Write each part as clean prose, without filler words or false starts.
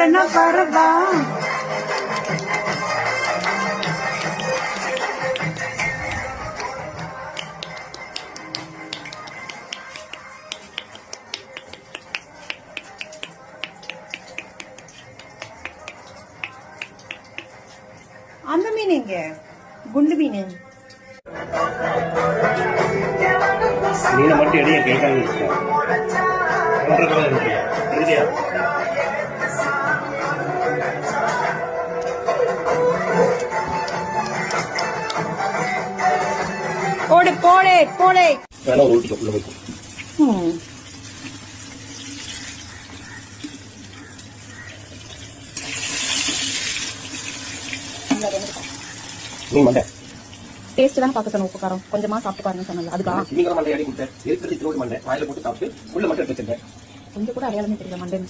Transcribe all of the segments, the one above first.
என்ன பரவா அந்த மீன் எங்க குண்டு மீன் மீனை மட்டும் எடைய கேட்காங்க போடு போடு போடு வேலை ஒரு ஊட்டி கப்புல வைக்கும் நீ மண்டை டேஸ்ட் தான் பார்க்க சொன்ன உப்பு காரம் கொஞ்சமா சாப்பிட்டு பாருங்க சொன்னல அதுக்கா நீங்க மண்டை அடி கொடுத்தேன் இருக்கிறது த்ரோட் மண்டை வாயில போட்டு சாப்பிட்டு உள்ள மட்டும் எடுத்து வச்சிருந்தேன் கொஞ்சம் கூட அடையாளமே தெரியல மண்டை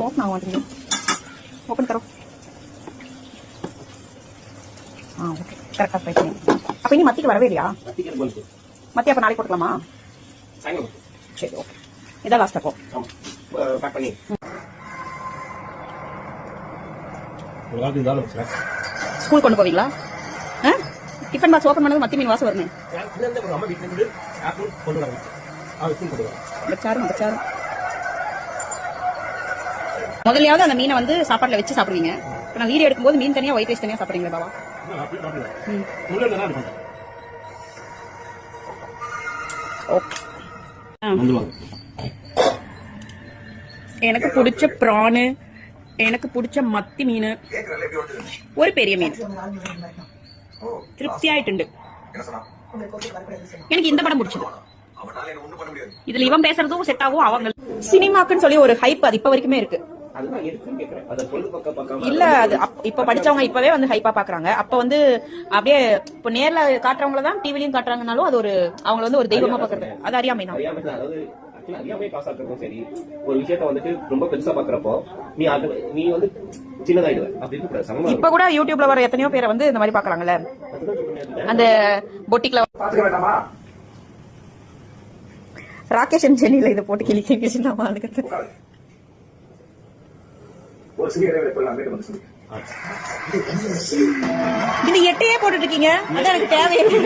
ஓப்பன் ஆகும் ஓப்பன் கரோ ஓகே கரெக்டா ஃப்ரை பண்ணி அப்ப இனி மத்திக்கு வரவே இல்லையா மத்தி அப்ப நாளைக்கு போட்டுக்கலாமா சரி ஓகே இதான் லாஸ்ட் அப்போ பேக் பண்ணி ஸ்கூல் கொண்டு போவீங்களா டிஃபன் பாக்ஸ் ஓபன் பண்ணது மத்தி மீன் வாசம் வருமே முதலையாவது அந்த மீனை வந்து சாப்பாட்டுல வச்சு சாப்பிடுவீங்க இப்ப நான் வீடியோ எடுக்கும்போது மீன் தனியா ஒயிட் ரைஸ் தனியா சாப்பிடுறீங்களா பாவா எனக்கு பிடிச்ச பிரானு எனக்கு பிடிச்ச மத்தி மீன் ஒரு பெரிய மீன் திருப்தி ஆயிட்டு எனக்கு இந்த படம் பிடிச்சது இதுல இவன் பேசுறதும் செட் ஆகும் அவங்க சினிமாக்குன்னு சொல்லி ஒரு ஹைப் அது இப்ப வரைக்குமே இருக்கு இல்ல அது இப்ப படிச்சவங்க இப்பவே வந்து ஹைப்பா பாக்குறாங்க அப்ப வந்து அப்படியே இப்ப நேர்ல காட்டுறவங்களதான் டிவிலயும் காட்டுறாங்கனாலும் அது ஒரு அவங்க வந்து ஒரு தெய்வமா பாக்குறது அது அறியாமை தான் அறியாமே பாசாக்கிறதும் சரி ஒரு விஷயத்த வந்துட்டு ரொம்ப பெருசா பாக்குறப்போ நீ வந்து சின்னதாயிடுவ அப்படி இருக்க இப்ப கூட யூடியூப்ல வர எத்தனையோ பேரை வந்து இந்த மாதிரி பாக்குறாங்கல்ல அந்த பொட்டிக்ல ராகேஷ் அண்ட் ஜெனில இதை போட்டு கிளி கிளிச்சிருந்தாமா அதுக்கு இது எட்டையே போட்டுட்டு இருக்கீங்க அதான் எனக்கு தேவையில்லை